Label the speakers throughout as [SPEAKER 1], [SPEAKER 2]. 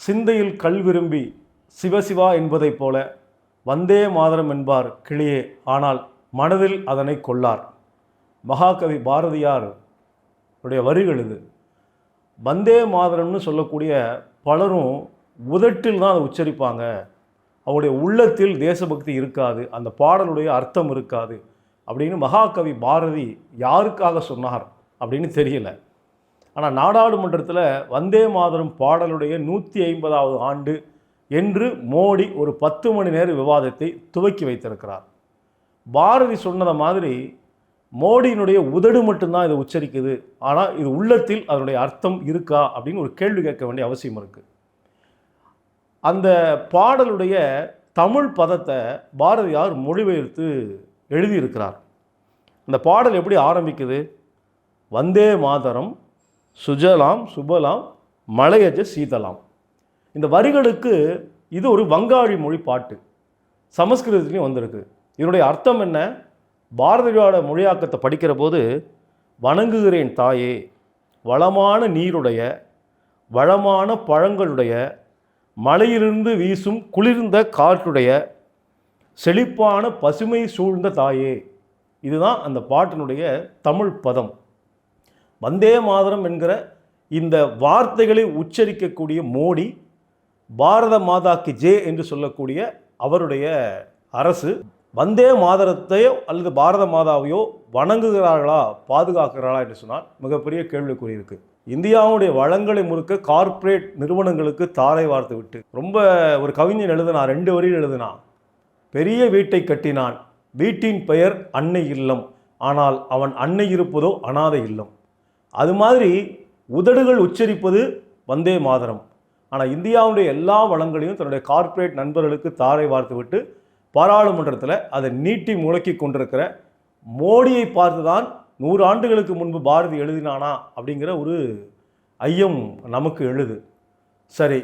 [SPEAKER 1] சிந்தையில் கல் விரும்பி சிவசிவா என்பதைப் போல வந்தே மாதரம் என்பார் கிளியே, ஆனால் மனதில் அதனை கொள்ளார். மகாகவி பாரதியார் உடைய வரிகள் இது. வந்தே மாதரம்னு சொல்லக்கூடிய பலரும் உதட்டில் தான் அதை உச்சரிப்பாங்க, அவருடைய உள்ளத்தில் தேசபக்தி இருக்காது, அந்த பாடலுடைய அர்த்தம் இருக்காது அப்படின்னு மகாகவி பாரதி யாருக்காக சொன்னார் அப்படின்னு தெரியல. ஆனால் நாடாளுமன்றத்தில் வந்தே மாதரம் பாடலுடைய 150வது ஆண்டு என்று மோடி ஒரு 10 மணி நேர விவாதத்தை துவக்கி வைத்திருக்கிறார். பாரதி சொன்னதை மாதிரி மோடியினுடைய உதடு மட்டும்தான் இதை உச்சரிக்குது, ஆனால் இது உள்ளத்தில் அதனுடைய அர்த்தம் இருக்கா அப்படின்னு ஒரு கேள்வி கேட்க வேண்டிய அவசியம் இருக்குது. அந்த பாடலுடைய தமிழ் பதத்தை பாரதியார் மொழிபெயர்த்து எழுதியிருக்கிறார். அந்த பாடல் எப்படி ஆரம்பிக்குது? வந்தே மாதரம் சுஜலாம் சுபலாம் மலையஜ சீதலாம். இந்த வரிகளுக்கு இது ஒரு வங்காளி மொழி பாட்டு, சமஸ்கிருதத்துலேயும் வந்திருக்கு. இதனுடைய அர்த்தம் என்ன? பாரதியோட மொழியாக்கத்தை படிக்கிற போது, வணங்குகிறேன் தாயே, வளமான நீருடைய வளமான பழங்களுடைய மலையிலிருந்து வீசும் குளிர்ந்த காற்றுடைய செழிப்பான பசுமை சூழ்ந்த தாயே. இதுதான் அந்த பாட்டினுடைய தமிழ் பதம். வந்தே மாதரம் என்கிற இந்த வார்த்தைகளை உச்சரிக்கக்கூடிய மோடி, பாரத மாதாக்கு ஜே என்று சொல்லக்கூடிய அவருடைய அரசு வந்தே மாதரத்தையோ அல்லது பாரத மாதாவையோ வணங்குகிறார்களா, பாதுகாக்கிறார்களா என்று சொன்னால் மிகப்பெரிய கேள்விக்குறி இருக்குது. இந்தியாவுடைய வளங்களை முறுக்க கார்ப்பரேட் நிறுவனங்களுக்கு தாரை வார்த்து விட்டு, ரொம்ப ஒரு கவிஞன் எழுதினான், 2 வரியில் எழுதினான். பெரிய வீட்டை கட்டினான், வீட்டின் பெயர் அன்னை இல்லம், ஆனால் அவன் அன்னை இருப்பதோ அனாதை இல்லம். அது மாதிரி உதடுகள் உச்சரிப்பது வந்தே மாதரம், ஆனால் இந்தியாவுடைய எல்லா வளங்களையும் தன்னுடைய கார்ப்பரேட் நண்பர்களுக்கு தாரை வார்த்து விட்டு பாராளுமன்றத்தில் அதை நீட்டி முழக்கி கொண்டிருக்கிற மோடியை பார்த்து தான் 100 ஆண்டுகளுக்கு முன்பு பாரதி எழுதினானா அப்படிங்கிற ஒரு ஐயம் நமக்கு எழுது. சரி,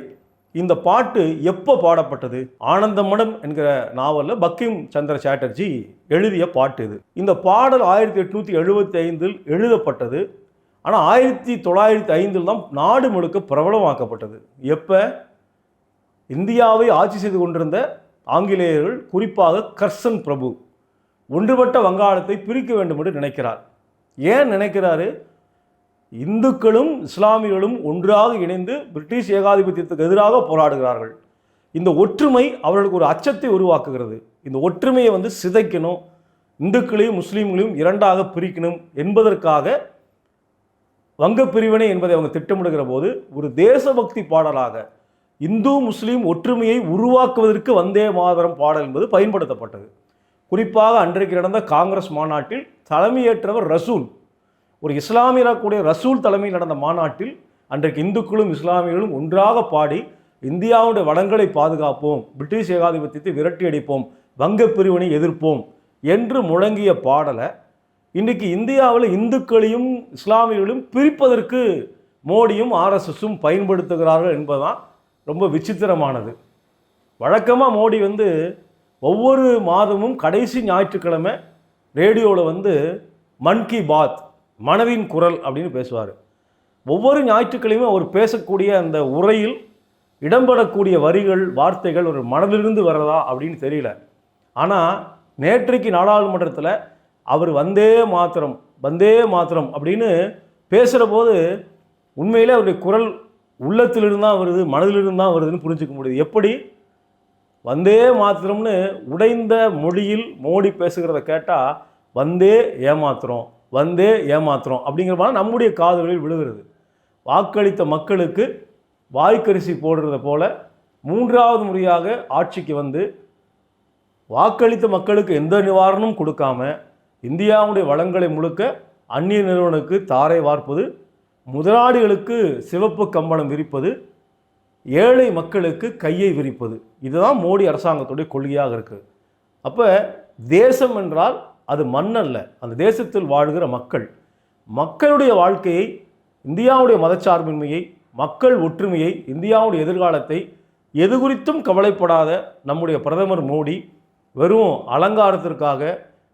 [SPEAKER 1] இந்த பாட்டு எப்போ பாடப்பட்டது? ஆனந்தமடம் என்கிற நாவலில் பங்கிம் சந்திர சாட்டர்ஜி எழுதிய பாட்டு இது. இந்த பாடல் 1875 எழுதப்பட்டது. ஆனால் 1905 தான் நாடு முழுக்க பிரபலமாக்கப்பட்டது. எப்போ? இந்தியாவை ஆட்சி செய்து கொண்டிருந்த ஆங்கிலேயர்கள், குறிப்பாக கர்சன் பிரபு ஒன்றுபட்ட வங்காளத்தை பிரிக்க வேண்டும் என்று நினைக்கிறார். ஏன் நினைக்கிறாரு? இந்துக்களும் இஸ்லாமியர்களும் ஒன்றாக இணைந்து பிரிட்டிஷ் ஏகாதிபத்தியத்துக்கு எதிராக போராடுகிறார்கள். இந்த ஒற்றுமை அவர்களுக்கு ஒரு அச்சத்தை உருவாக்குகிறது. இந்த ஒற்றுமையை சிதைக்கணும், இந்துக்களையும் முஸ்லீம்களையும் 2ஆக பிரிக்கணும் என்பதற்காக வங்க பிரிவினை என்பதை அவங்க திட்டமிடுகிற போது ஒரு தேசபக்தி பாடலாக இந்து முஸ்லீம் ஒற்றுமையை உருவாக்குவதற்கு வந்தே மாதரம் பாடல் என்பது பயன்படுத்தப்பட்டது. குறிப்பாக அன்றைக்கு நடந்த காங்கிரஸ் மாநாட்டில் தலைமையேற்றவர் ரசூல், ஒரு இஸ்லாமியராக கூடிய ரசூல் தலைமையில் நடந்த மாநாட்டில் அன்றைக்கு இந்துக்களும் இஸ்லாமியர்களும் ஒன்றாக பாடி இந்தியாவுடைய வளங்களை பாதுகாப்போம், பிரிட்டிஷ் ஏகாதிபத்தியத்தை விரட்டி அடிப்போம், வங்க பிரிவினை எதிர்ப்போம் என்று முழங்கிய பாடலை இன்றைக்கு இந்தியாவில் இந்துக்களையும் இஸ்லாமியர்களையும் பிரிப்பதற்கு மோடியும் ஆர்எஸ்எஸும் பயன்படுத்துகிறார்கள் என்பதுதான் ரொம்ப விசித்திரமானது. வழக்கமாக மோடி ஒவ்வொரு மாதமும் கடைசி ஞாயிற்றுக்கிழமை ரேடியோவில் மன் கி பாத், மனதின் குரல் அப்படின்னு பேசுவார். ஒவ்வொரு ஞாயிற்றுக்கிழமையும் அவர் பேசக்கூடிய அந்த உரையில் இடம்பெறக்கூடிய வரிகள், வார்த்தைகள் ஒரு மனதிலிருந்து வர்றதா அப்படின்னு தெரியல. ஆனால் நேற்றைக்கு நாடாளுமன்றத்தில் அவர் வந்தே மாத்திரம் அப்படின்னு பேசுகிற போது உண்மையிலே அவருடைய குரல் உள்ளத்திலிருந்து தான் வருது, மனதிலிருந்து தான் வருதுன்னு புரிஞ்சுக்க முடியுது. எப்படி? வந்தே மாத்திரம்னு உடைந்த மொழியில் மோடி பேசுகிறத கேட்டால் வந்தே ஏமாத்திரம் அப்படிங்கிற மாதிரி நம்முடைய காதுகளில் விழுகிறது. வாக்களித்த மக்களுக்கு வாய்க்கரிசி போடுறத போல 3வது முறையாக ஆட்சிக்கு வாக்களித்த மக்களுக்கு எந்த நிவாரணமும் கொடுக்காம இந்தியாவுடைய வளங்களை முழுக்க அந்நிய நிறுவனுக்கு தாரை வார்ப்பது, முதலாளிகளுக்கு சிவப்பு கம்பளம் விரிப்பது, ஏழை மக்களுக்கு கையை விரிப்பது, இதுதான் மோடி அரசாங்கத்துடைய கொள்கையாக இருக்குது. அப்போ தேசம் என்றால் அது மண்ணல்ல, அந்த தேசத்தில் வாழ்கிற மக்களுடைய வாழ்க்கையை, இந்தியாவுடைய மதச்சார்பின்மையை, மக்கள் ஒற்றுமையை, இந்தியாவுடைய எதிர்காலத்தை எது குறித்தும் கவலைப்படாத நம்முடைய பிரதமர் மோடி வெறும் அலங்காரத்திற்காக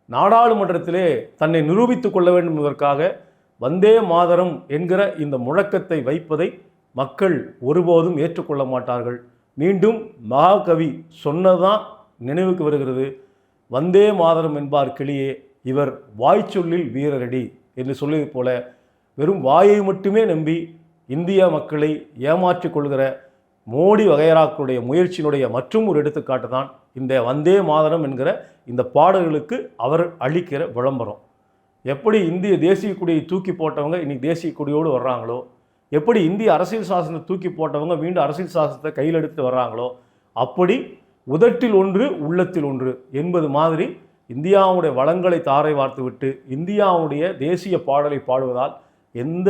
[SPEAKER 1] நாடாளுமன்றத்திலே தன்னை நிரூபித்துக் கொள்ள வேண்டும் என்பதற்காக வந்தே மாதரம் என்கிற இந்த முழக்கத்தை வைப்பதை மக்கள் ஒருபோதும் ஏற்றுக்கொள்ள மாட்டார்கள். மீண்டும் மகாகவி சொன்னதான் நினைவுக்கு வருகிறது. வந்தே மாதரம் என்பார் கிளியே, இவர் வாய்ச்சொல்லில் வீரரடி என்று சொல்லியது போல, வெறும் வாயை மட்டுமே நம்பி இந்திய மக்களை ஏமாற்றிக் கொள்கிற மோடி வகையராக்களுடைய முயற்சியினுடைய மற்றும் ஒரு எடுத்துக்காட்டு தான் இந்த வந்தே மாதரம் என்கிற இந்த பாடல்களுக்கு அவர் அளிக்கிற விளம்பரம். எப்படி இந்திய தேசிய கொடியை தூக்கி போட்டவங்க இன்னைக்கு தேசிய கொடியோடு வர்றாங்களோ, எப்படி இந்திய அரசியல் சாசனத்தை தூக்கி போட்டவங்க மீண்டும் அரசியல் சாசனத்தை கையில் எடுத்து வர்றாங்களோ, அப்படி உதட்டில் ஒன்று உள்ளத்தில் ஒன்று என்பது மாதிரி இந்தியாவுடைய வளங்களை தாரை வார்த்துவிட்டு இந்தியாவுடைய தேசிய பாடலை பாடுவதால் எந்த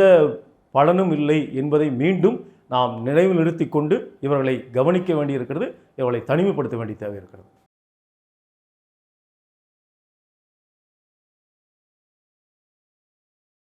[SPEAKER 1] பலனும் இல்லை என்பதை மீண்டும் நாம் நினைவில் நிறுத்தி கொண்டு இவர்களை கவனிக்க வேண்டியிருக்கிறது, இவர்களை தனிமைப்படுத்த வேண்டிய தேவை இருக்கிறது.